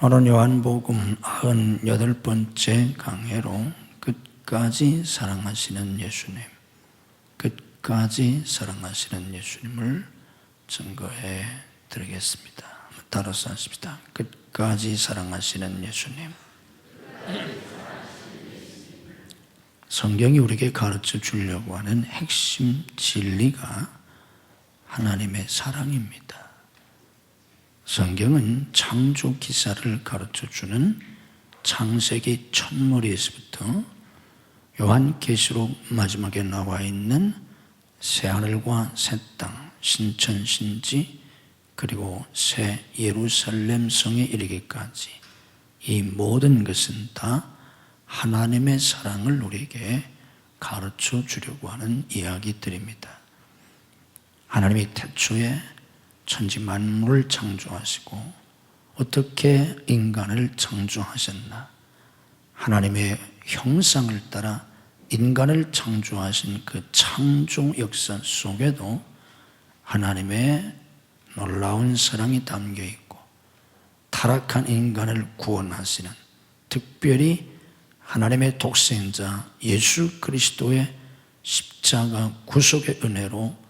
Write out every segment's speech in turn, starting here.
오늘 요한복음 98번째 강해로 끝까지 사랑하시는 예수님, 끝까지 사랑하시는 예수님을 증거해 드리겠습니다. 따라서 하십시다. 끝까지 사랑하시는 예수님. 성경이 우리에게 가르쳐 주려고 하는 핵심 진리가 하나님의 사랑입니다. 성경은 창조 기사를 가르쳐주는 창세기 첫머리에서부터 요한계시록 마지막에 나와 있는 새하늘과 새 땅, 신천신지, 그리고 새 예루살렘 성에 이르기까지 이 모든 것은 다 하나님의 사랑을 우리에게 가르쳐 주려고 하는 이야기들입니다. 하나님이 태초에 천지 만물을 창조하시고 어떻게 인간을 창조하셨나? 하나님의 형상을 따라 인간을 창조하신 그 창조 역사 속에도 하나님의 놀라운 사랑이 담겨 있고 타락한 인간을 구원하시는, 특별히 하나님의 독생자 예수 그리스도의 십자가 구속의 은혜로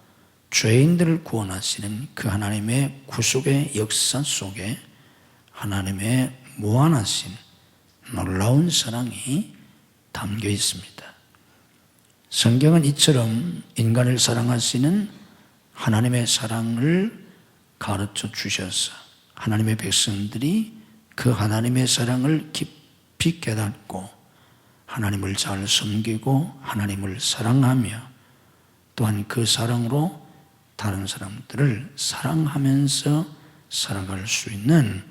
죄인들을 구원하시는 그 하나님의 구속의 역사 속에 하나님의 무한하신 놀라운 사랑이 담겨 있습니다. 성경은 이처럼 인간을 사랑하시는 하나님의 사랑을 가르쳐 주셔서 하나님의 백성들이 그 하나님의 사랑을 깊이 깨닫고 하나님을 잘 섬기고 하나님을 사랑하며 또한 그 사랑으로 다른 사람들을 사랑하면서 살아갈 수 있는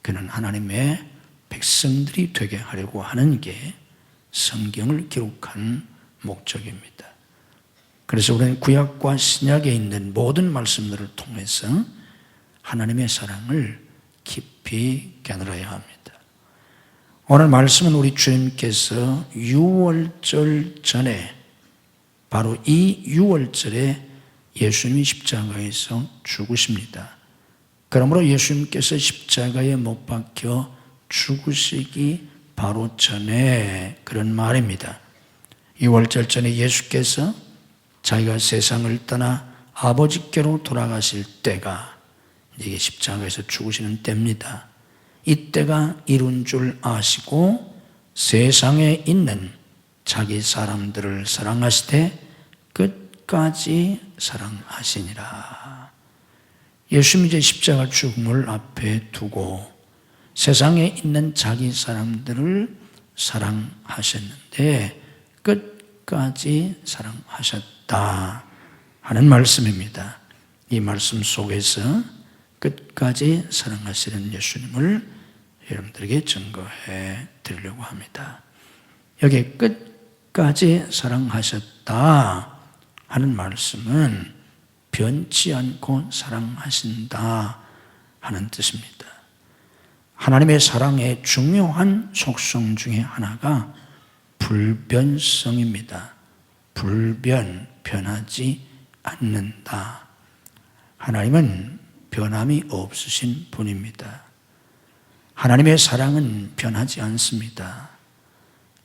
그런 하나님의 백성들이 되게 하려고 하는 게 성경을 기록한 목적입니다. 그래서 우리는 구약과 신약에 있는 모든 말씀들을 통해서 하나님의 사랑을 깊이 깨달아야 합니다. 오늘 말씀은 우리 주님께서 유월절 전에, 바로 이 유월절에 예수님이 십자가에서 죽으십니다. 그러므로 예수님께서 십자가에 못 박혀 죽으시기 바로 전에 그런 말입니다. 유월절 전에 예수께서 자기가 세상을 떠나 아버지께로 돌아가실 때가 이게 십자가에서 죽으시는 때입니다. 이때가 이룬 줄 아시고 세상에 있는 자기 사람들을 사랑하시되 끝까지 사랑하시니라. 예수님이 이제 십자가 죽음을 앞에 두고 세상에 있는 자기 사람들을 사랑하셨는데 끝까지 사랑하셨다 하는 말씀입니다. 이 말씀 속에서 끝까지 사랑하시는 예수님을 여러분들에게 증거해 드리려고 합니다. 여기 끝까지 사랑하셨다 하는 말씀은 변치 않고 사랑하신다 하는 뜻입니다. 하나님의 사랑의 중요한 속성 중에 하나가 불변성입니다. 변하지 않는다. 하나님은 변함이 없으신 분입니다. 하나님의 사랑은 변하지 않습니다.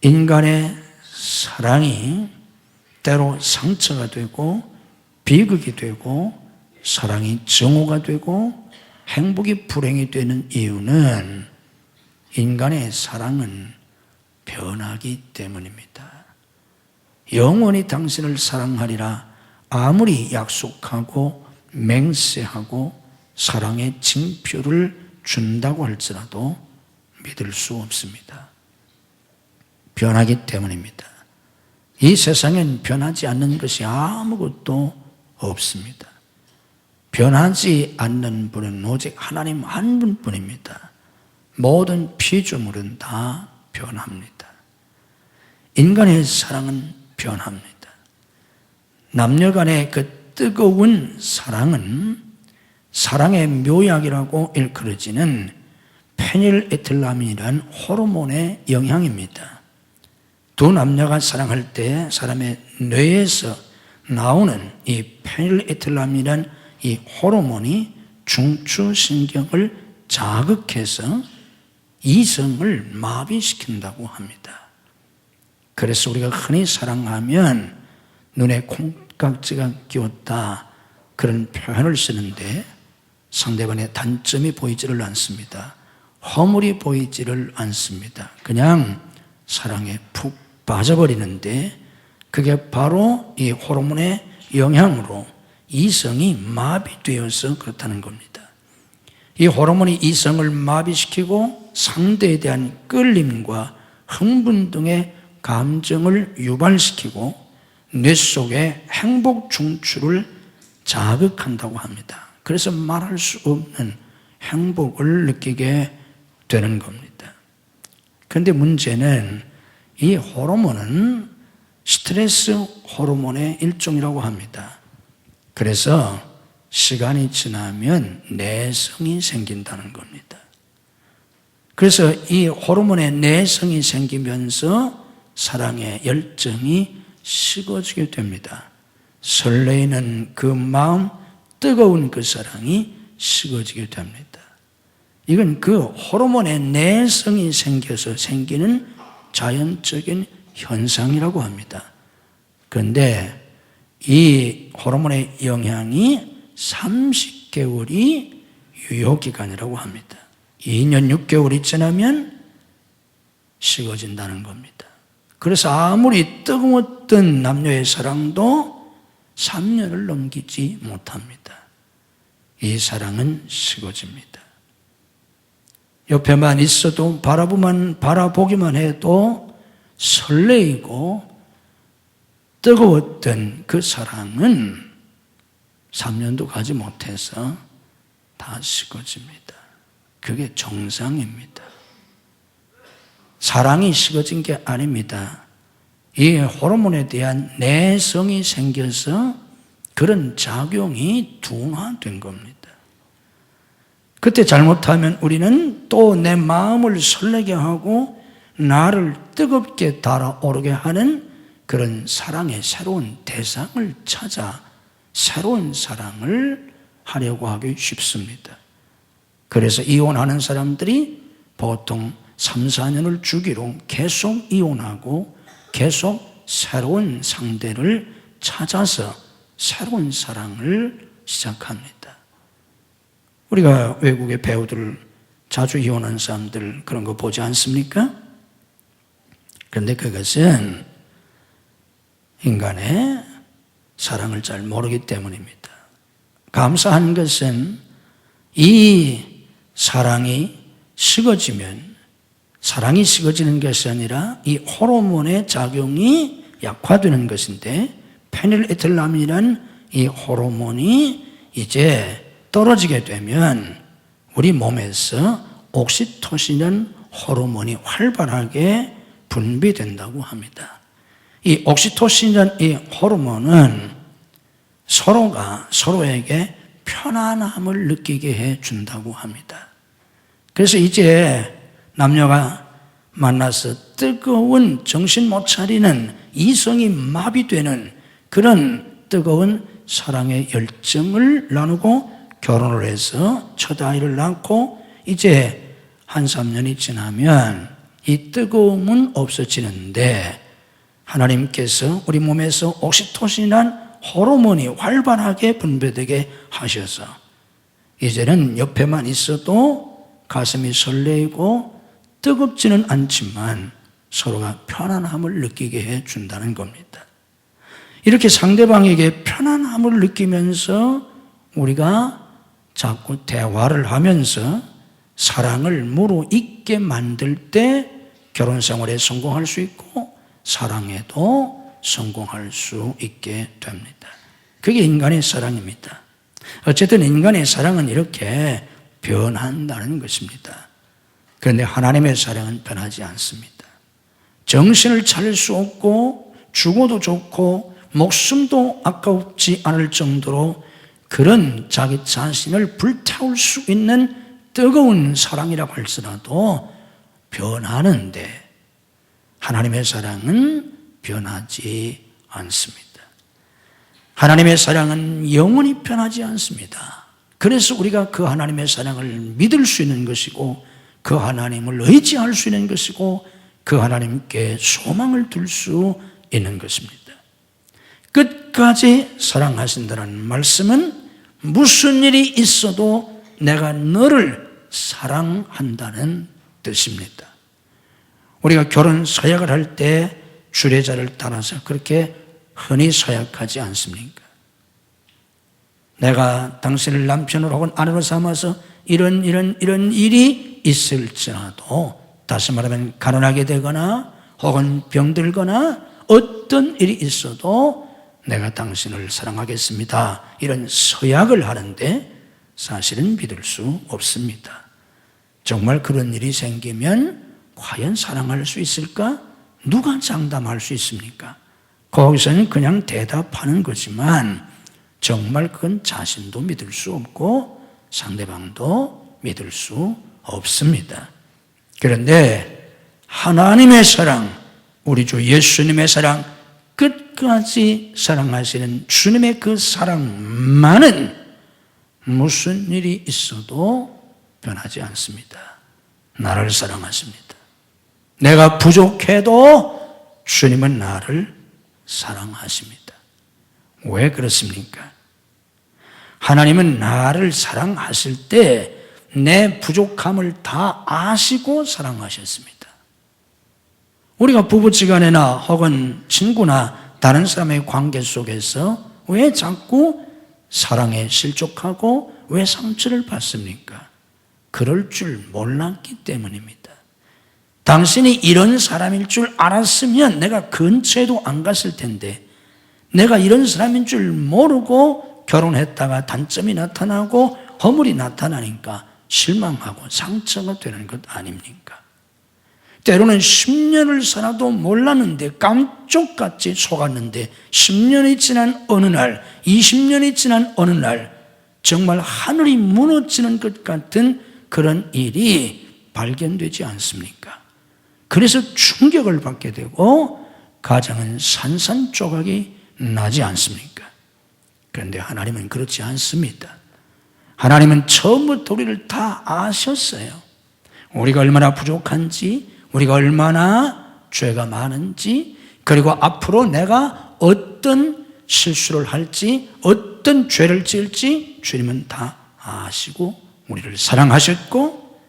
인간의 사랑이 때로 상처가 되고 비극이 되고 사랑이 증오가 되고 행복이 불행이 되는 이유는 인간의 사랑은 변하기 때문입니다. 영원히 당신을 사랑하리라 아무리 약속하고 맹세하고 사랑의 징표를 준다고 할지라도 믿을 수 없습니다. 변하기 때문입니다. 이 세상엔 변하지 않는 것이 아무것도 없습니다. 변하지 않는 분은 오직 하나님 한 분뿐입니다. 모든 피조물은 다 변합니다. 인간의 사랑은 변합니다. 남녀 간의 그 뜨거운 사랑은 사랑의 묘약이라고 일컬어지는 페닐에틸라민이라는 호르몬의 영향입니다. 두 남녀가 사랑할 때 사람의 뇌에서 나오는 이 페닐에틸라민이라는 이 호르몬이 중추신경을 자극해서 이성을 마비시킨다고 합니다. 그래서 우리가 흔히 사랑하면 눈에 콩깍지가 끼었다 그런 표현을 쓰는데 상대방의 단점이 보이지를 않습니다. 허물이 보이지를 않습니다. 그냥 사랑에 푹 빠져버리는데 그게 바로 이 호르몬의 영향으로 이성이 마비되어서 그렇다는 겁니다. 이 호르몬이 이성을 마비시키고 상대에 대한 끌림과 흥분 등의 감정을 유발시키고 뇌 속의 행복 중추를 자극한다고 합니다. 그래서 말할 수 없는 행복을 느끼게 되는 겁니다. 그런데 문제는 이 호르몬은 스트레스 호르몬의 일종이라고 합니다. 그래서 시간이 지나면 내성이 생긴다는 겁니다. 그래서 이 호르몬의 내성이 생기면서 사랑의 열정이 식어지게 됩니다. 설레이는 그 마음, 뜨거운 그 사랑이 식어지게 됩니다. 이건 그 호르몬의 내성이 생겨서 생기는 자연적인 현상이라고 합니다. 그런데 이 호르몬의 영향이 30개월이 유효기간이라고 합니다. 2년 6개월이 지나면 식어진다는 겁니다. 그래서 아무리 뜨거웠던 남녀의 사랑도 3년을 넘기지 못합니다. 이 사랑은 식어집니다. 옆에만 있어도 바라보기만 해도 설레이고 뜨거웠던 그 사랑은 3년도 가지 못해서 다 식어집니다. 그게 정상입니다. 사랑이 식어진 게 아닙니다. 이 호르몬에 대한 내성이 생겨서 그런 작용이 둔화된 겁니다. 그때 잘못하면 우리는 또 내 마음을 설레게 하고 나를 뜨겁게 달아오르게 하는 그런 사랑의 새로운 대상을 찾아 새로운 사랑을 하려고 하기 쉽습니다. 그래서 이혼하는 사람들이 보통 3, 4년을 주기로 계속 이혼하고 계속 새로운 상대를 찾아서 새로운 사랑을 시작합니다. 우리가 외국의 배우들 자주 이혼한 사람들 그런 거 보지 않습니까? 그런데 그것은 인간의 사랑을 잘 모르기 때문입니다. 감사한 것은 이 사랑이 식어지면 사랑이 식어지는 것이 아니라 이 호르몬의 작용이 약화되는 것인데 페닐에틸라민이라는 이 호르몬이 이제 떨어지게 되면 우리 몸에서 옥시토신이라는 호르몬이 활발하게 분비된다고 합니다. 이 옥시토신이라는 이 호르몬은 서로가 서로에게 편안함을 느끼게 해준다고 합니다. 그래서 이제 남녀가 만나서 뜨거운 정신 못 차리는 이성이 마비되는 그런 뜨거운 사랑의 열정을 나누고 결혼을 해서 첫 아이를 낳고 이제 한 3년이 지나면 이 뜨거움은 없어지는데 하나님께서 우리 몸에서 옥시토신이라는 호르몬이 활발하게 분비되게 하셔서 이제는 옆에만 있어도 가슴이 설레이고 뜨겁지는 않지만 서로가 편안함을 느끼게 해준다는 겁니다. 이렇게 상대방에게 편안함을 느끼면서 우리가 자꾸 대화를 하면서 사랑을 무르익게 만들 때 결혼생활에 성공할 수 있고 사랑에도 성공할 수 있게 됩니다. 그게 인간의 사랑입니다. 어쨌든 인간의 사랑은 이렇게 변한다는 것입니다. 그런데 하나님의 사랑은 변하지 않습니다. 정신을 차릴 수 없고 죽어도 좋고 목숨도 아깝지 않을 정도로 그런 자기 자신을 불태울 수 있는 뜨거운 사랑이라고 할지라도 변하는데 하나님의 사랑은 변하지 않습니다. 하나님의 사랑은 영원히 변하지 않습니다. 그래서 우리가 그 하나님의 사랑을 믿을 수 있는 것이고 그 하나님을 의지할 수 있는 것이고 그 하나님께 소망을 둘 수 있는 것입니다. 끝까지 사랑하신다는 말씀은 무슨 일이 있어도 내가 너를 사랑한다는 뜻입니다. 우리가 결혼 서약을 할 때 주례자를 따라서 그렇게 흔히 서약하지 않습니까? 내가 당신을 남편으로 혹은 아내로 삼아서 이런 일이 있을지라도, 다시 말하면 가난하게 되거나 혹은 병들거나 어떤 일이 있어도 내가 당신을 사랑하겠습니다, 이런 서약을 하는데 사실은 믿을 수 없습니다. 정말 그런 일이 생기면 과연 사랑할 수 있을까? 누가 장담할 수 있습니까? 거기서는 그냥 대답하는 거지만 정말 그건 자신도 믿을 수 없고 상대방도 믿을 수 없습니다. 그런데 하나님의 사랑, 우리 주 예수님의 사랑, 끝까지 사랑하시는 주님의 그 사랑만은 무슨 일이 있어도 변하지 않습니다. 나를 사랑하십니다. 내가 부족해도 주님은 나를 사랑하십니다. 왜 그렇습니까? 하나님은 나를 사랑하실 때 내 부족함을 다 아시고 사랑하셨습니다. 우리가 부부지간이나 혹은 친구나 다른 사람의 관계 속에서 왜 자꾸 사랑에 실족하고 왜 상처를 받습니까? 그럴 줄 몰랐기 때문입니다. 당신이 이런 사람일 줄 알았으면 내가 근처에도 안 갔을 텐데, 내가 이런 사람인 줄 모르고 결혼했다가 단점이 나타나고 허물이 나타나니까 실망하고 상처가 되는 것 아닙니까? 때로는 10년을 살아도 몰랐는데 깜짝같이 속았는데 10년이 지난 어느 날, 20년이 지난 어느 날 정말 하늘이 무너지는 것 같은 그런 일이 발견되지 않습니까? 그래서 충격을 받게 되고 가정은 산산조각이 나지 않습니까? 그런데 하나님은 그렇지 않습니다. 하나님은 처음부터 우리를 다 아셨어요. 우리가 얼마나 부족한지, 우리가 얼마나 죄가 많은지, 그리고 앞으로 내가 어떤 실수를 할지, 어떤 죄를 지을지 주님은 다 아시고 우리를 사랑하셨고,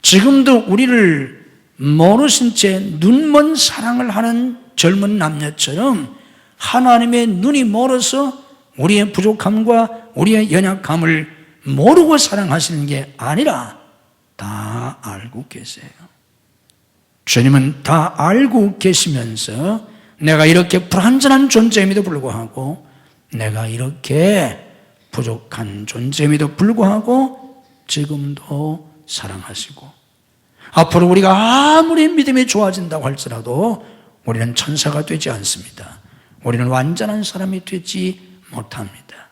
지금도 우리를 모르신 채 눈먼 사랑을 하는 젊은 남녀처럼 하나님의 눈이 멀어서 우리의 부족함과 우리의 연약함을 모르고 사랑하시는 게 아니라 다 알고 계세요. 주님은 다 알고 계시면서 내가 이렇게 불완전한 존재임에도 불구하고, 내가 이렇게 부족한 존재임에도 불구하고 지금도 사랑하시고, 앞으로 우리가 아무리 믿음이 좋아진다고 할지라도 우리는 천사가 되지 않습니다. 우리는 완전한 사람이 되지 못합니다.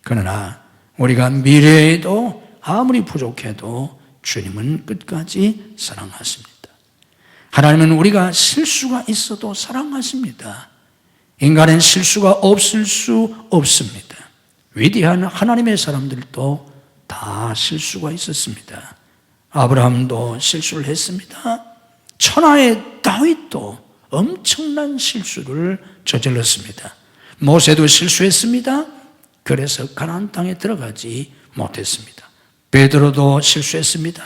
그러나 우리가 미래에도 아무리 부족해도 주님은 끝까지 사랑하십니다. 하나님은 우리가 실수가 있어도 사랑하십니다. 인간은 실수가 없을 수 없습니다. 위대한 하나님의 사람들도 다 실수가 있었습니다. 아브라함도 실수를 했습니다. 천하의 다윗도 엄청난 실수를 저질렀습니다. 모세도 실수했습니다. 그래서 가나안 땅에 들어가지 못했습니다. 베드로도 실수했습니다.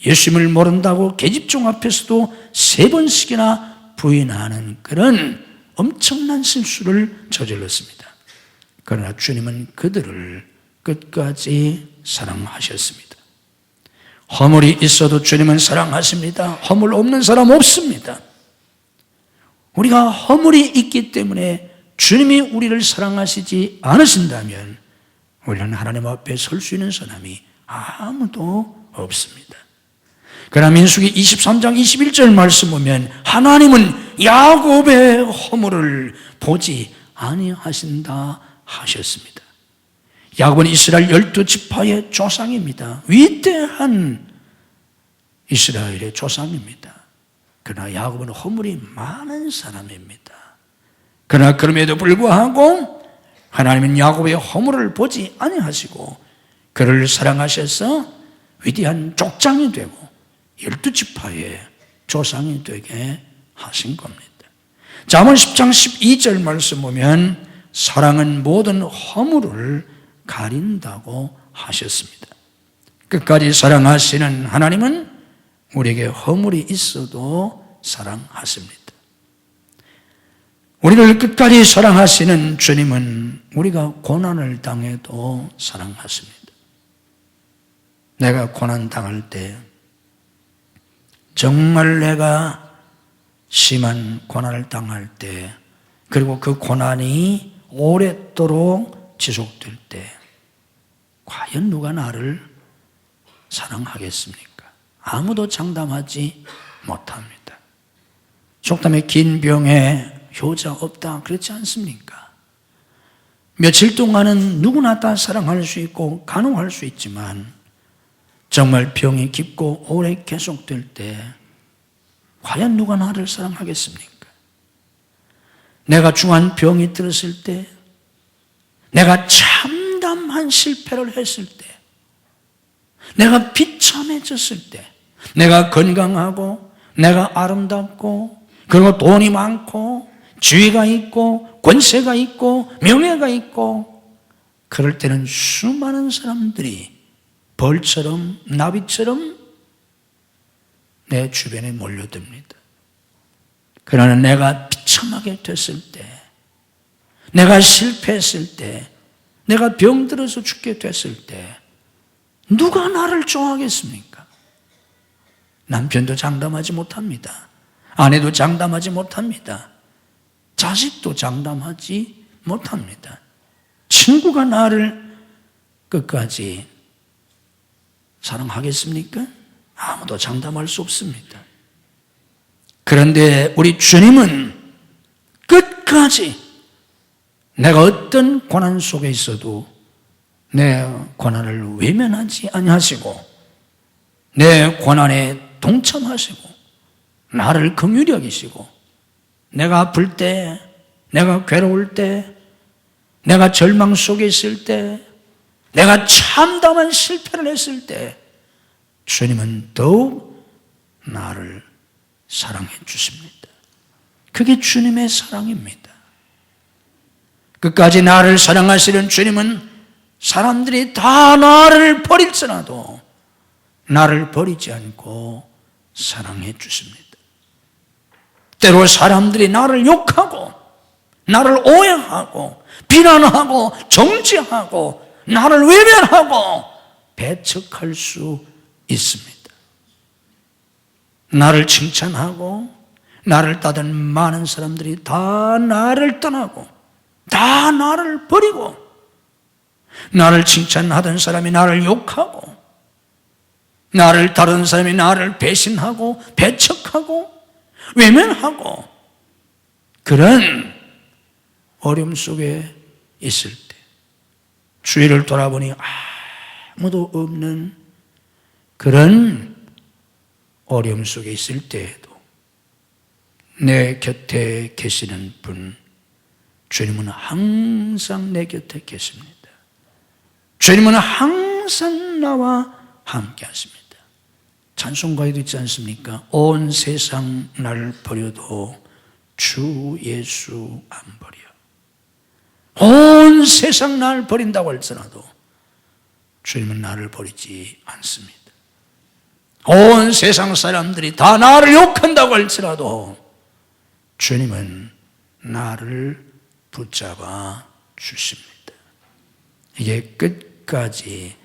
예수님을 모른다고 계집종 앞에서도 3번씩이나 부인하는 그런 엄청난 실수를 저질렀습니다. 그러나 주님은 그들을 끝까지 사랑하셨습니다. 허물이 있어도 주님은 사랑하십니다. 허물 없는 사람 없습니다. 우리가 허물이 있기 때문에 주님이 우리를 사랑하시지 않으신다면 우리는 하나님 앞에 설 수 있는 사람이 아무도 없습니다. 그러나 민수기 23장 21절 말씀 보면 하나님은 야곱의 허물을 보지 아니하신다 하셨습니다. 야곱은 이스라엘 12지파의 조상입니다. 위대한 이스라엘의 조상입니다. 그러나 야곱은 허물이 많은 사람입니다. 그러나 그럼에도 불구하고 하나님은 야곱의 허물을 보지 아니하시고 그를 사랑하셔서 위대한 족장이 되고 12지파의 조상이 되게 하신 겁니다. 잠언 10장 12절 말씀 보면 사랑은 모든 허물을 가린다고 하셨습니다. 끝까지 사랑하시는 하나님은 우리에게 허물이 있어도 사랑하십니다. 우리를 끝까지 사랑하시는 주님은 우리가 고난을 당해도 사랑하십니다. 내가 고난 당할 때, 정말 내가 심한 고난을 당할 때, 그리고 그 고난이 오랫도록 지속될 때, 과연 누가 나를 사랑하겠습니까? 아무도 장담하지 못합니다. 속담에 긴 병에 효자 없다, 그렇지 않습니까? 며칠 동안은 누구나 다 사랑할 수 있고 간호할 수 있지만 정말 병이 깊고 오래 계속될 때 과연 누가 나를 사랑하겠습니까? 내가 중한 병이 들었을 때, 내가 참담한 실패를 했을 때, 내가 비참해졌을 때, 내가 건강하고 내가 아름답고 그리고 돈이 많고 지위가 있고 권세가 있고 명예가 있고, 그럴 때는 수많은 사람들이 벌처럼 나비처럼 내 주변에 몰려듭니다. 그러나 내가 비참하게 됐을 때, 내가 실패했을 때, 내가 병들어서 죽게 됐을 때 누가 나를 좋아하겠습니까? 남편도 장담하지 못합니다. 아내도 장담하지 못합니다. 자식도 장담하지 못합니다. 친구가 나를 끝까지 사랑하겠습니까? 아무도 장담할 수 없습니다. 그런데 우리 주님은 끝까지 내가 어떤 고난 속에 있어도 내 고난을 외면하지 아니하시고 내 고난에 동참하시고 나를 긍휼히 여기시고, 내가 아플 때, 내가 괴로울 때, 내가 절망 속에 있을 때, 내가 참담한 실패를 했을 때 주님은 더욱 나를 사랑해 주십니다. 그게 주님의 사랑입니다. 끝까지 나를 사랑하시는 주님은 사람들이 다 나를 버릴지라도 나를 버리지 않고 사랑해 주십니다. 때로 사람들이 나를 욕하고 나를 오해하고 비난하고 정죄하고 나를 외면하고 배척할 수 있습니다. 나를 칭찬하고 나를 따르는 많은 사람들이 다 나를 떠나고 다 나를 버리고, 나를 칭찬하던 사람이 나를 욕하고 나를 다른 사람이 나를 배신하고 배척하고 외면하고, 그런 어려움 속에 있을 때 주위를 돌아보니 아무도 없는 그런 어려움 속에 있을 때에도 내 곁에 계시는 분, 주님은 항상 내 곁에 계십니다. 주님은 항상 나와 함께 하십니다. 찬송가에도 있지 않습니까? 온 세상 날 버려도 주 예수 안 버려. 온 세상 날 버린다고 할지라도 주님은 나를 버리지 않습니다. 온 세상 사람들이 다 나를 욕한다고 할지라도 주님은 나를 붙잡아 주십니다. 이게 끝까지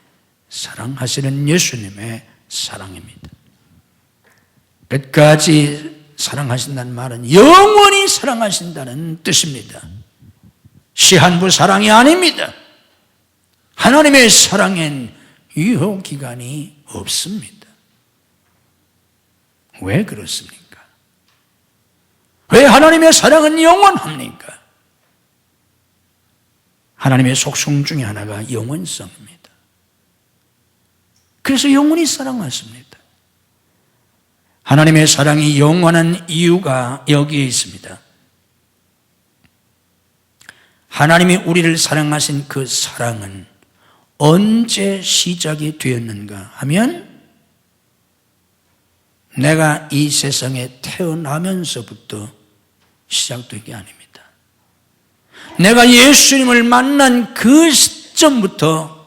사랑하시는 예수님의 사랑입니다. 끝까지 사랑하신다는 말은 영원히 사랑하신다는 뜻입니다. 시한부 사랑이 아닙니다. 하나님의 사랑엔 유효기간이 없습니다. 왜 그렇습니까? 왜 하나님의 사랑은 영원합니까? 하나님의 속성 중에 하나가 영원성입니다. 그래서 영원히 사랑하십니다. 하나님의 사랑이 영원한 이유가 여기에 있습니다. 하나님이 우리를 사랑하신 그 사랑은 언제 시작이 되었는가 하면 내가 이 세상에 태어나면서부터 시작된 게 아닙니다. 내가 예수님을 만난 그 시점부터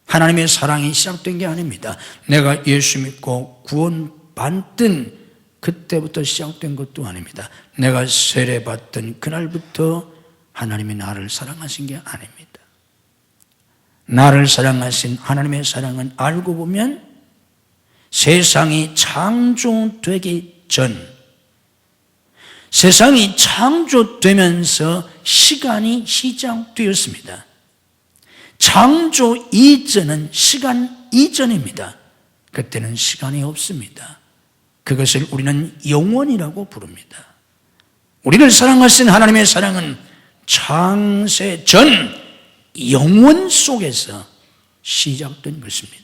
하나님의 사랑이 시작된 게 아닙니다. 내가 예수 믿고 구원받던 그때부터 시작된 것도 아닙니다. 내가 세례받던 그날부터 하나님이 나를 사랑하신 게 아닙니다. 나를 사랑하신 하나님의 사랑은 알고 보면 세상이 창조되기 전, 세상이 창조되면서 시간이 시작되었습니다. 창조 이전은 시간 이전입니다. 그때는 시간이 없습니다. 그것을 우리는 영원이라고 부릅니다. 우리를 사랑하신 하나님의 사랑은 창세 전 영원 속에서 시작된 것입니다.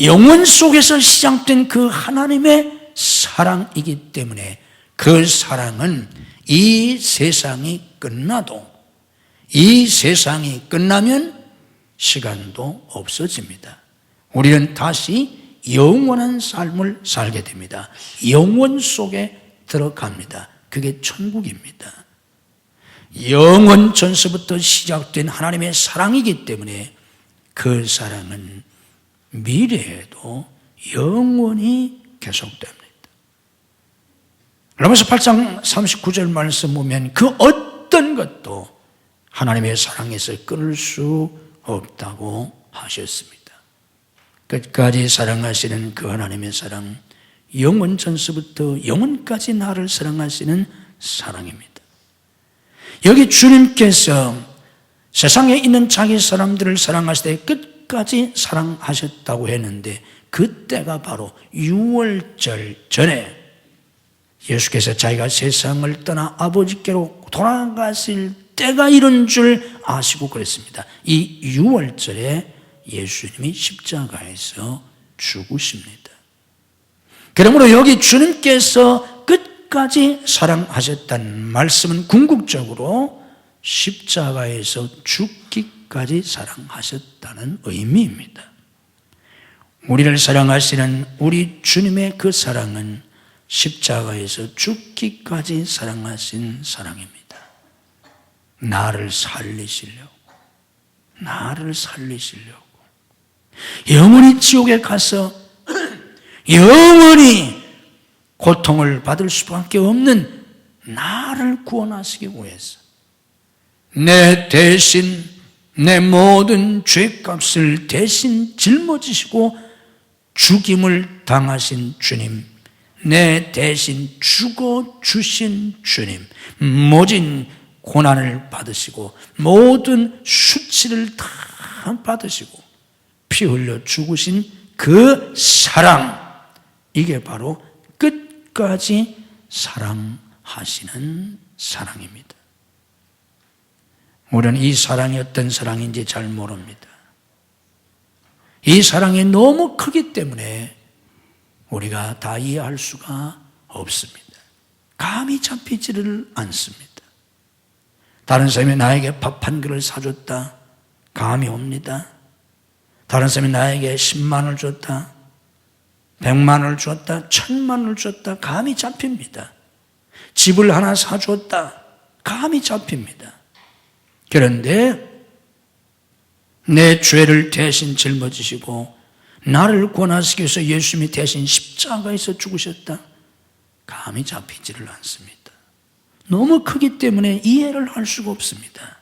영원 속에서 시작된 그 하나님의 사랑이기 때문에 그 사랑은 이 세상이 끝나도, 이 세상이 끝나면 시간도 없어집니다. 우리는 다시 영원한 삶을 살게 됩니다. 영원 속에 들어갑니다. 그게 천국입니다. 영원 전서부터 시작된 하나님의 사랑이기 때문에 그 사랑은 미래에도 영원히 계속됩니다. 로마서 8장 39절 말씀 보면 그 어떤 것도 하나님의 사랑에서 끊을 수 없다고 하셨습니다. 끝까지 사랑하시는 그 하나님의 사랑, 영원 전서부터 영원까지 나를 사랑하시는 사랑입니다. 여기 주님께서 세상에 있는 자기 사람들을 사랑하실 때 끝까지 사랑하셨다고 했는데 그때가 바로 유월절 전에 예수께서 자기가 세상을 떠나 아버지께로 돌아가실 때가 이런 줄 아시고 그랬습니다. 이 유월절에 예수님이 십자가에서 죽으십니다. 그러므로 여기 주님께서 끝까지 사랑하셨다는 말씀은 궁극적으로 십자가에서 죽기까지 사랑하셨다는 의미입니다. 우리를 사랑하시는 우리 주님의 그 사랑은 십자가에서 죽기까지 사랑하신 사랑입니다. 나를 살리시려고, 나를 살리시려고 영원히 지옥에 가서 영원히 고통을 받을 수밖에 없는 나를 구원하시기 위해서 내 대신 내 모든 죄값을 대신 짊어지시고 죽임을 당하신 주님, 내 대신 죽어주신 주님, 모진 고난을 받으시고 모든 수치를 다 받으시고 피 흘려 죽으신 그 사랑, 이게 바로 끝까지 사랑하시는 사랑입니다. 우리는 이 사랑이 어떤 사랑인지 잘 모릅니다. 이 사랑이 너무 크기 때문에 우리가 다 이해할 수가 없습니다. 감이 잡히지를 않습니다. 다른 사람이 나에게 밥 한 그릇 사줬다, 감이 옵니다. 다른 사람이 나에게 10만 원을 줬다, 100만 원을 줬다, 1000만 원을 줬다, 감이 잡힙니다. 집을 하나 사줬다, 감이 잡힙니다. 그런데 내 죄를 대신 짊어지시고 나를 구원하시기 위해서 예수님이 대신 십자가에서 죽으셨다, 감이 잡히지를 않습니다. 너무 크기 때문에 이해를 할 수가 없습니다.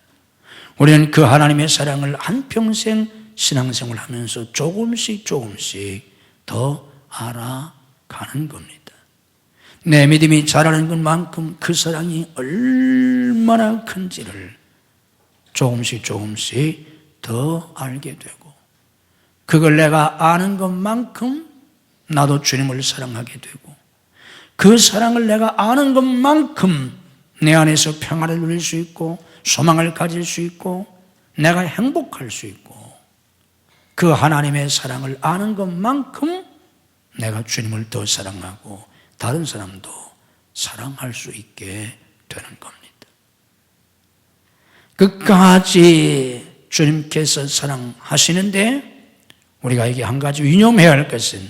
우리는 그 하나님의 사랑을 한평생 신앙생활을 하면서 조금씩 더 알아가는 겁니다. 내 믿음이 자라는 것만큼 그 사랑이 얼마나 큰지를 조금씩 더 알게 되고, 그걸 내가 아는 것만큼 나도 주님을 사랑하게 되고, 그 사랑을 내가 아는 것만큼 내 안에서 평안을 누릴 수 있고 소망을 가질 수 있고 내가 행복할 수 있고, 그 하나님의 사랑을 아는 것만큼 내가 주님을 더 사랑하고 다른 사람도 사랑할 수 있게 되는 겁니다. 끝까지 주님께서 사랑하시는데 우리가 이게 한 가지 유념해야 할 것은,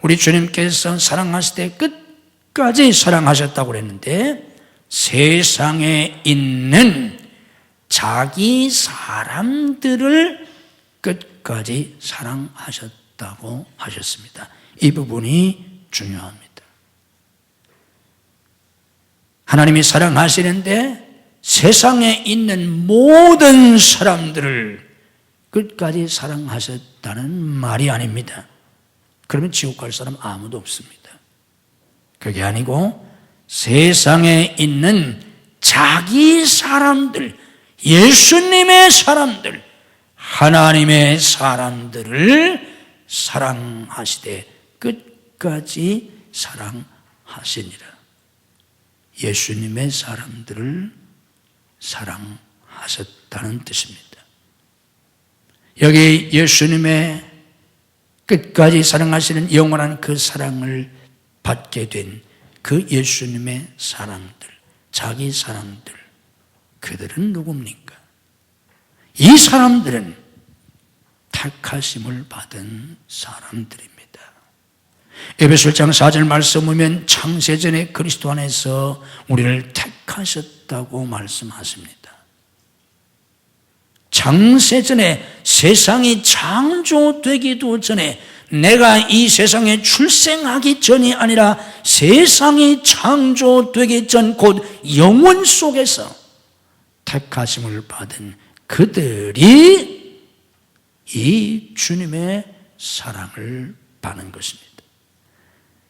우리 주님께서 사랑하실 때 끝까지 사랑하셨다고 그랬는데 세상에 있는 자기 사람들을 끝까지 사랑하셨다고 하셨습니다. 이 부분이 중요합니다. 하나님이 사랑하시는데 세상에 있는 모든 사람들을 끝까지 사랑하셨다는 말이 아닙니다. 그러면 지옥 갈 사람 아무도 없습니다. 그게 아니고 세상에 있는 자기 사람들, 예수님의 사람들, 하나님의 사람들을 사랑하시되 끝까지 사랑하시니라. 예수님의 사람들을 사랑하셨다는 뜻입니다. 여기 예수님의 끝까지 사랑하시는 영원한 그 사랑을 받게 된 그 예수님의 사람들, 자기 사람들, 그들은 누굽니까? 이 사람들은 택하심을 받은 사람들입니다. 에베소 1장 4절 말씀 보면 창세전에 그리스도 안에서 우리를 택하셨다고 말씀하십니다. 창세전에 세상이 창조되기도 전에 내가 이 세상에 출생하기 전이 아니라 세상이 창조되기 전 곧 영원 속에서 택하심을 받은 그들이 이 주님의 사랑을 받는 것입니다.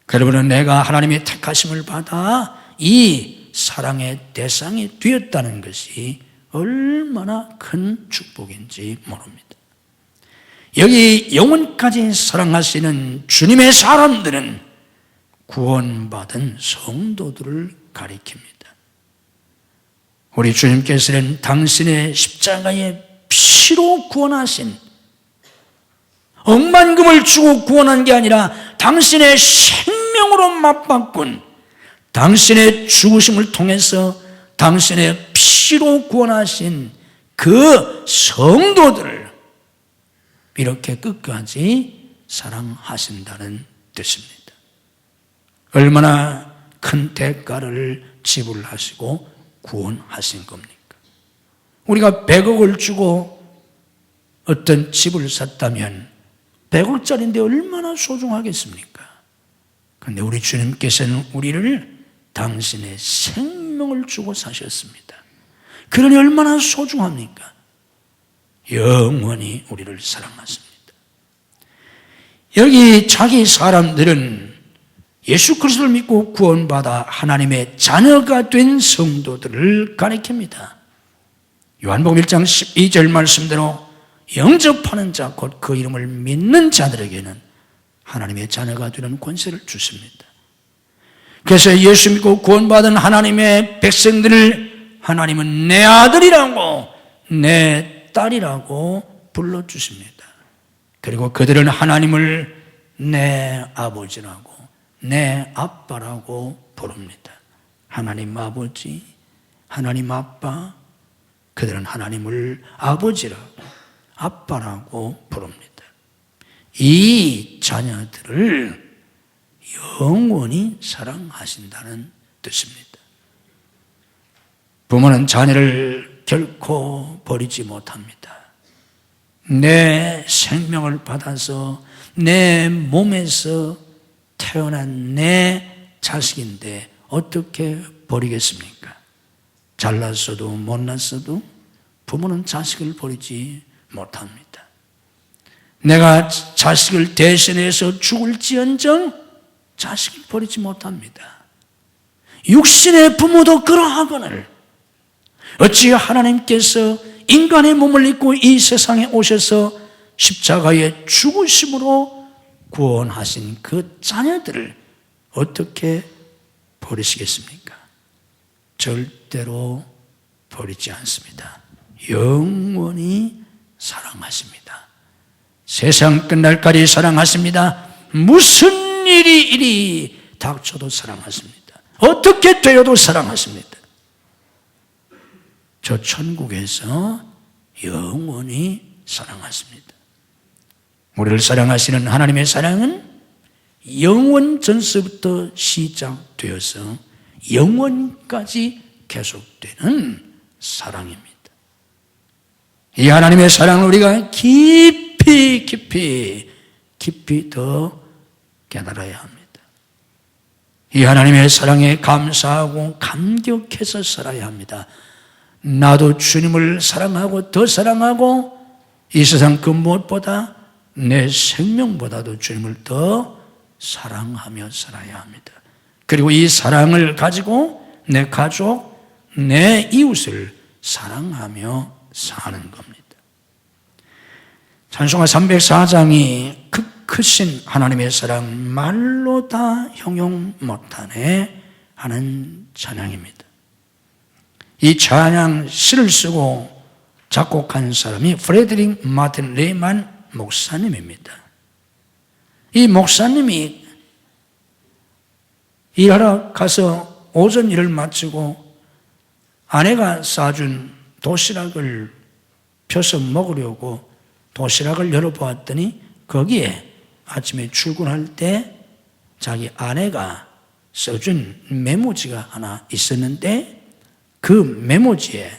그러므로 내가 하나님의 택하심을 받아 이 사랑의 대상이 되었다는 것이 얼마나 큰 축복인지 모릅니다. 여기 영원까지 사랑하시는 주님의 사람들은 구원받은 성도들을 가리킵니다. 우리 주님께서는 당신의 십자가의 피로 구원하신, 억만금을 주고 구원한 게 아니라 당신의 생명으로 맞바꾼, 당신의 죽으심을 통해서 당신의 피로 구원하신 그 성도들을 이렇게 끝까지 사랑하신다는 뜻입니다. 얼마나 큰 대가를 지불하시고 구원하신 겁니까? 우리가 100억을 주고 어떤 집을 샀다면 100억짜리인데 얼마나 소중하겠습니까? 그런데 우리 주님께서는 우리를 당신의 생명을 주고 사셨습니다. 그러니 얼마나 소중합니까? 영원히 우리를 사랑하십니다. 여기 자기 사람들은 예수 그리스도를 믿고 구원받아 하나님의 자녀가 된 성도들을 가리킵니다. 요한복음 1장 12절 말씀대로 영접하는 자 곧 그 이름을 믿는 자들에게는 하나님의 자녀가 되는 권세를 주십니다. 그래서 예수 믿고 구원받은 하나님의 백성들을 하나님은 내 아들이라고 내 딸이라고 불러주십니다. 그리고 그들은 하나님을 내 아버지라고 내 아빠라고 부릅니다. 하나님 아버지, 하나님 아빠, 그들은 하나님을 아버지라고 아빠라고 부릅니다. 이 자녀들을 영원히 사랑하신다는 뜻입니다. 부모는 자녀를 결코 버리지 못합니다. 내 생명을 받아서 내 몸에서 태어난 내 자식인데 어떻게 버리겠습니까? 잘났어도 못났어도 부모는 자식을 버리지 못합니다. 내가 자식을 대신해서 죽을지언정 자식을 버리지 못합니다. 육신의 부모도 그러하거늘 어찌 하나님께서 인간의 몸을 입고 이 세상에 오셔서 십자가의 죽으심으로 구원하신 그 자녀들을 어떻게 버리시겠습니까? 절대로 버리지 않습니다. 영원히 사랑하십니다. 세상 끝날까지 사랑하십니다. 무슨 일이 닥쳐도 사랑하십니다. 어떻게 되어도 사랑하십니다. 저 천국에서 영원히 사랑하십니다. 우리를 사랑하시는 하나님의 사랑은 영원 전서부터 시작되어서 영원까지 계속되는 사랑입니다. 이 하나님의 사랑을 우리가 깊이 더 깨달아야 합니다. 이 하나님의 사랑에 감사하고 감격해서 살아야 합니다. 나도 주님을 사랑하고 더 사랑하고 이 세상 그 무엇보다 내 생명보다도 주님을 더 사랑하며 살아야 합니다. 그리고 이 사랑을 가지고 내 가족, 내 이웃을 사랑하며 사는 겁니다. 찬송가 304장이 그 크신 하나님의 사랑 말로 다 형용 못하네 하는 찬양입니다. 이 찬양 시를 쓰고 작곡한 사람이 프레드릭 마틴 레이만 목사님입니다. 이 목사님이 일하러 가서 오전 일을 마치고 아내가 싸준 도시락을 펴서 먹으려고 도시락을 열어보았더니 거기에 아침에 출근할 때 자기 아내가 써준 메모지가 하나 있었는데 그 메모지에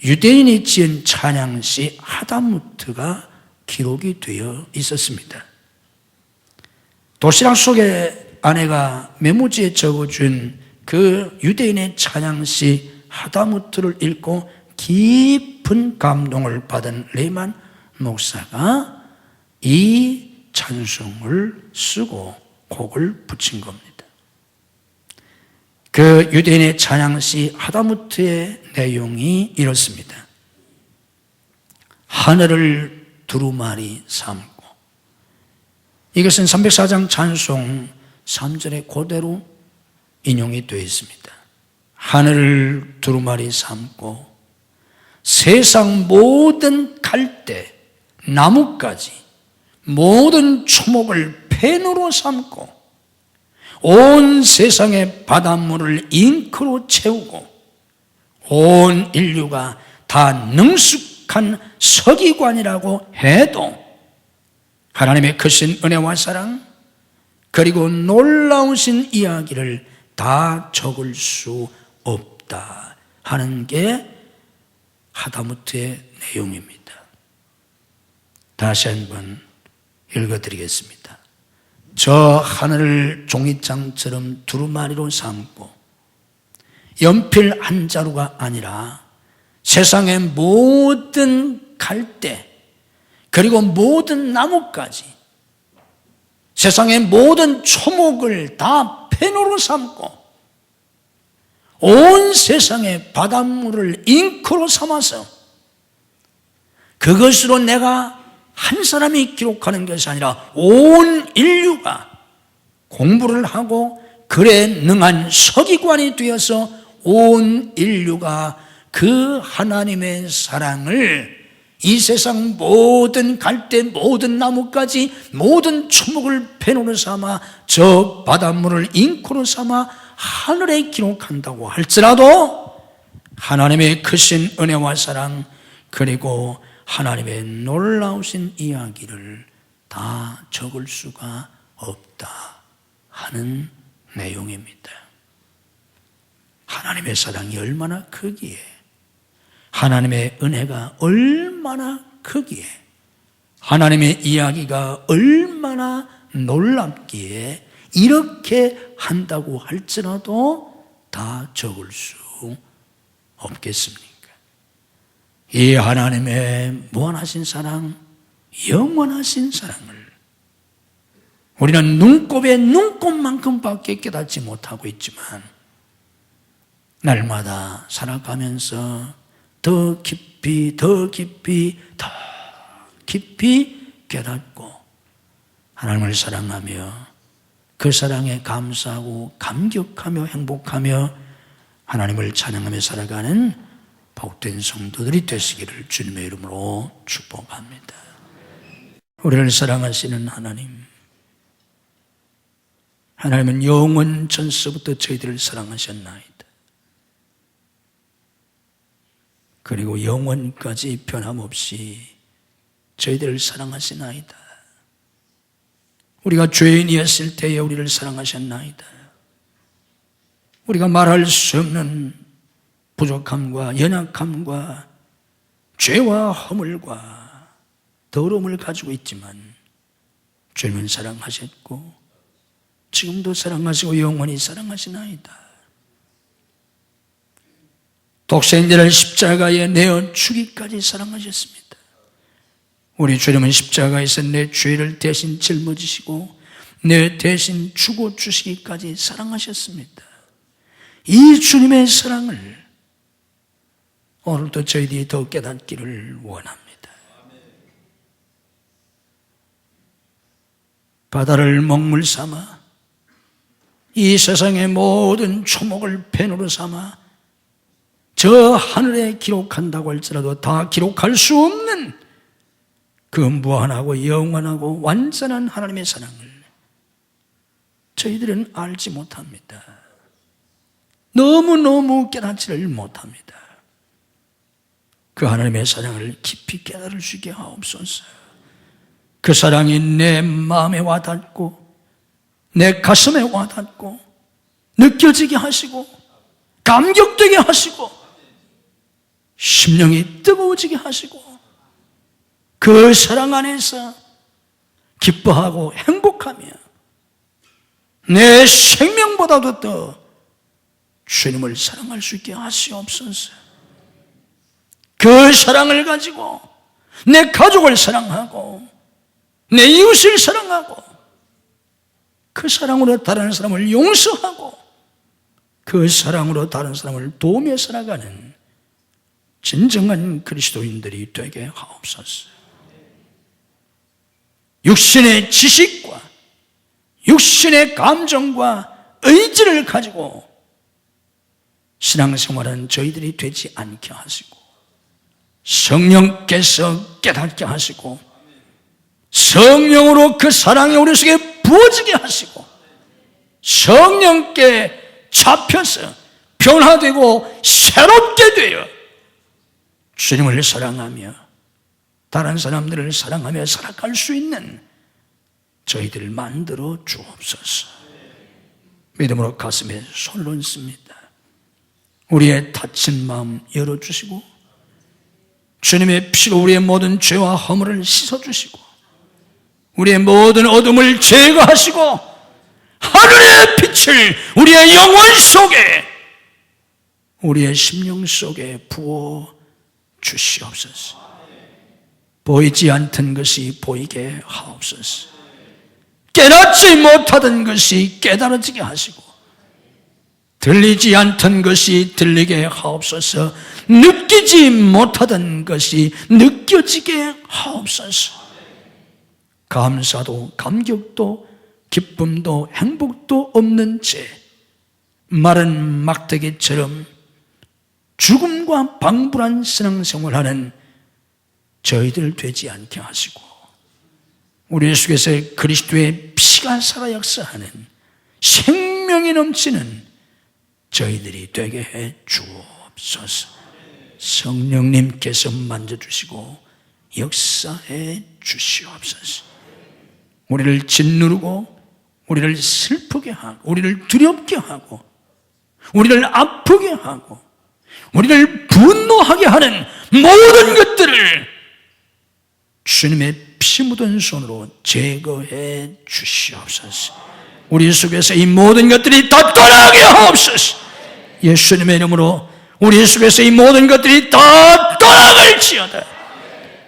유대인이 지은 찬양시 하다무트가 기록이 되어 있었습니다. 도시락 속에 아내가 메모지에 적어준 그 유대인의 찬양시 하다무트를 읽고 깊은 감동을 받은 레이만 목사가 이 찬송을 쓰고 곡을 붙인 겁니다. 그 유대인의 찬양시 하다무트의 내용이 이렇습니다. 하늘을 두루마리 삼고, 이것은 304장 찬송 3절에 그대로 인용이 되어 있습니다. 하늘을 두루마리 삼고 세상 모든 갈대, 나무까지 모든 초목을 펜으로 삼고 온 세상의 바닷물을 잉크로 채우고 온 인류가 다 능숙한 서기관이라고 해도 하나님의 크신 은혜와 사랑 그리고 놀라우신 이야기를 다 적을 수 없다 하는 게 하다무트의 내용입니다. 다시 한번 읽어드리겠습니다. 저 하늘을 종이장처럼 두루마리로 삼고 연필 한 자루가 아니라 세상의 모든 갈대 그리고 모든 나무까지 세상의 모든 초목을 다 펜으로 삼고 온 세상의 바닷물을 잉크로 삼아서 그것으로 내가 한 사람이 기록하는 것이 아니라 온 인류가 공부를 하고 글에 능한 서기관이 되어서 온 인류가 그 하나님의 사랑을 이 세상 모든 갈대 모든 나무까지 모든 초목을 펜으로 삼아 저 바닷물을 잉크로 삼아 하늘에 기록한다고 할지라도 하나님의 크신 은혜와 사랑 그리고 하나님의 놀라우신 이야기를 다 적을 수가 없다 하는 내용입니다. 하나님의 사랑이 얼마나 크기에 하나님의 은혜가 얼마나 크기에 하나님의 이야기가 얼마나 놀랍기에 이렇게 한다고 할지라도 다 적을 수 없겠습니까? 이 하나님의 무한하신 사랑, 영원하신 사랑을 우리는 눈곱의 눈곱만큼밖에 깨닫지 못하고 있지만 날마다 살아가면서 더 깊이 깨닫고 하나님을 사랑하며 그 사랑에 감사하고 감격하며 행복하며 하나님을 찬양하며 살아가는 복된 성도들이 되시기를 주님의 이름으로 축복합니다. 우리를 사랑하시는 하나님은 영원 전서부터 저희들을 사랑하셨나이다. 그리고 영원까지 변함없이 저희들을 사랑하시나이다. 우리가 죄인이었을 때에 우리를 사랑하셨나이다. 우리가 말할 수 없는 부족함과 연약함과 죄와 허물과 더러움을 가지고 있지만 주님은 사랑하셨고 지금도 사랑하시고 영원히 사랑하시나이다. 독생자를 십자가에 내어 주기까지 사랑하셨습니다. 우리 주님은 십자가에서 내 죄를 대신 짊어지시고 내 대신 주고 주시기까지 사랑하셨습니다. 이 주님의 사랑을 오늘도 저희들이 더 깨닫기를 원합니다. 바다를 먹물 삼아 이 세상의 모든 초목을 펜으로 삼아 저 하늘에 기록한다고 할지라도 다 기록할 수 없는 그 무한하고 영원하고 완전한 하나님의 사랑을 저희들은 알지 못합니다. 너무너무 깨닫지를 못합니다. 그 하나님의 사랑을 깊이 깨달을 수 있게 하옵소서. 그 사랑이 내 마음에 와닿고 내 가슴에 와닿고 느껴지게 하시고 감격되게 하시고 심령이 뜨거워지게 하시고 그 사랑 안에서 기뻐하고 행복하며 내 생명보다도 더 주님을 사랑할 수 있게 하시옵소서. 그 사랑을 가지고 내 가족을 사랑하고 내 이웃을 사랑하고 그 사랑으로 다른 사람을 용서하고 그 사랑으로 다른 사람을 도우며 살아가는 진정한 그리스도인들이 되게 하옵소서. 육신의 지식과 육신의 감정과 의지를 가지고 신앙생활은 저희들이 되지 않게 하시고 성령께서 깨닫게 하시고 성령으로 그 사랑이 우리 속에 부어지게 하시고 성령께 잡혀서 변화되고 새롭게 되어 주님을 사랑하며 다른 사람들을 사랑하며 살아갈 수 있는 저희들을 만들어 주옵소서. 믿음으로 가슴에 손을 얹습니다. 우리의 다친 마음 열어주시고 주님의 피로 우리의 모든 죄와 허물을 씻어주시고 우리의 모든 어둠을 제거하시고 하늘의 빛을 우리의 영혼 속에 우리의 심령 속에 부어 주시옵소서. 보이지 않던 것이 보이게 하옵소서. 깨닫지 못하던 것이 깨달아지게 하시고 들리지 않던 것이 들리게 하옵소서. 느끼지 못하던 것이 느껴지게 하옵소서. 감사도 감격도 기쁨도 행복도 없는 채 마른 막대기처럼 죽음과 방불한 신앙생활하는 저희들 되지 않게 하시고 우리 속에서 그리스도의 피가 살아 역사하는 생명이 넘치는 저희들이 되게 해 주옵소서. 성령님께서 만져주시고 역사해 주시옵소서. 우리를 짓누르고 우리를 슬프게 하고 우리를 두렵게 하고 우리를 아프게 하고 우리를 분노하게 하는 모든 것들을 주님의 피 묻은 손으로 제거해 주시옵소서. 우리 속에서 이 모든 것들이 다 떠나게 하옵소서. 예수님의 이름으로 우리 속에서 이 모든 것들이 다 떠나갈지어다.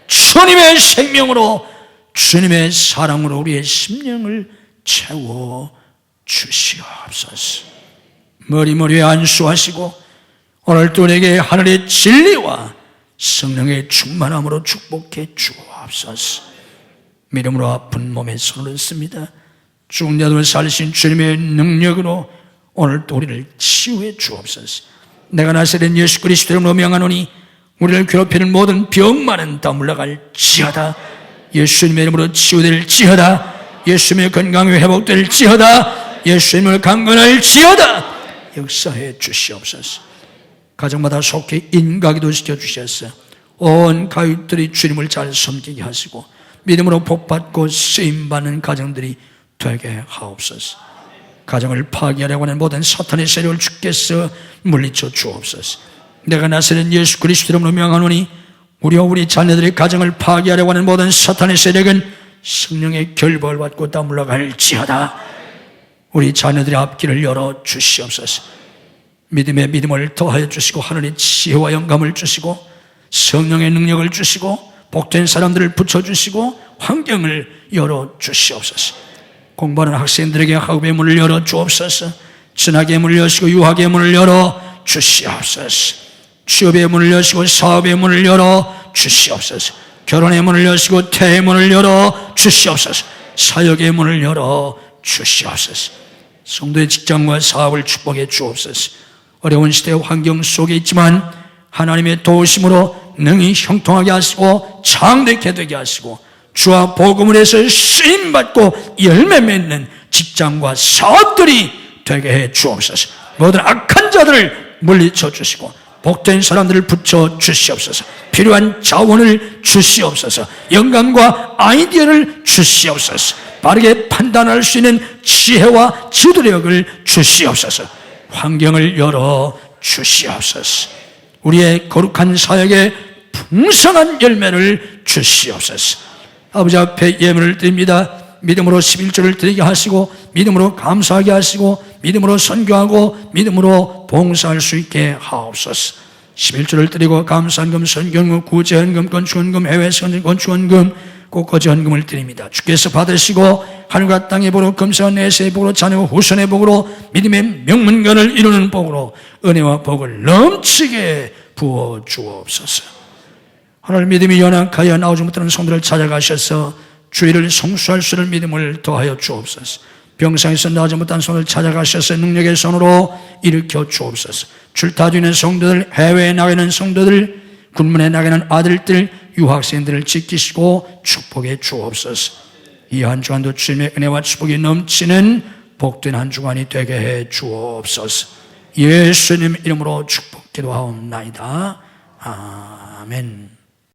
주님의 생명으로 주님의 사랑으로 우리의 심령을 채워 주시옵소서. 머리머리에 안수하시고 오늘도 우리에게 하늘의 진리와 성령의 충만함으로 축복해 주옵소서. 믿음으로 아픈 몸에 손을 얹습니다. 죽은 자들 살리신 주님의 능력으로 오늘도 우리를 치유해 주옵소서. 내가 나사렛 예수 그리스도로 명하노니 우리를 괴롭히는 모든 병만은 다 물러갈지어다. 예수님의 이름으로 치유될지어다. 예수님의 건강이 회복될지어다. 예수님을 강건할지어다. 역사해 주시옵소서. 가정마다 속히 인가기도 시켜주셔서 온 가족들이 주님을 잘 섬기게 하시고 믿음으로 복받고 쓰임받는 가정들이 되게 하옵소서. 가정을 파괴하려고 하는 모든 사탄의 세력을 주께서 물리쳐 주옵소서. 내가 나서는 예수 그리스도 이름으로 명하노니 우리와 우리 자녀들의 가정을 파괴하려고 하는 모든 사탄의 세력은 성령의 결박을 받고 다 물러갈지어다. 우리 자녀들의 앞길을 열어 주시옵소서. 믿음의 믿음을 더하여 주시고 하늘의 지혜와 영감을 주시고 성령의 능력을 주시고 복된 사람들을 붙여주시고 환경을 열어 주시옵소서. 공부하는 학생들에게 학업의 문을 열어 주옵소서. 진학의 문을 여시고 유학의 문을 열어 주시옵소서. 취업의 문을 여시고 사업의 문을 열어 주시옵소서. 결혼의 문을 여시고 태의 문을 열어 주시옵소서. 사역의 문을 열어 주시옵소서. 성도의 직장과 사업을 축복해 주옵소서. 어려운 시대의 환경 속에 있지만 하나님의 도우심으로 능히 형통하게 하시고 창대케 되게 하시고 주와 복음을 해서 쓰임받고 열매 맺는 직장과 사업들이 되게 해 주옵소서. 모든 악한 자들을 물리쳐 주시고 복된 사람들을 붙여 주시옵소서. 필요한 자원을 주시옵소서. 영감과 아이디어를 주시옵소서. 빠르게 판단할 수 있는 지혜와 지도력을 주시옵소서. 환경을 열어 주시옵소서. 우리의 거룩한 사역에 풍성한 열매를 주시옵소서. 아버지 앞에 예물을 드립니다. 믿음으로 11조를 드리게 하시고 믿음으로 감사하게 하시고 믿음으로 선교하고 믿음으로 봉사할 수 있게 하옵소서. 11조를 드리고 감사헌금, 선교헌금, 구제헌금, 건축헌금, 해외선전 건축헌금, 꽃꽂이 헌금을 드립니다. 주께서 받으시고 하늘과 땅의 복으로 금세와 내세의 복으로 자녀와 후손의 복으로 믿음의 명문관을 이루는 복으로 은혜와 복을 넘치게 부어 주옵소서. 오늘 믿음이 연약하여 나오지 못하는 성도를 찾아가셔서 주의를 성수할 수 있는 믿음을 더하여 주옵소서. 병상에서 나오지 못한 성도를 찾아가셔서 능력의 손으로 일으켜 주옵소서. 출타 중인 성도들, 해외에 나가는 성도들, 군문에 나가는 아들들, 유학생들을 지키시고 축복해 주옵소서. 이 한 주간도 주님의 은혜와 축복이 넘치는 복된 한 주간이 되게 해 주옵소서. 예수님 이름으로 축복 기도하옵나이다. 아멘.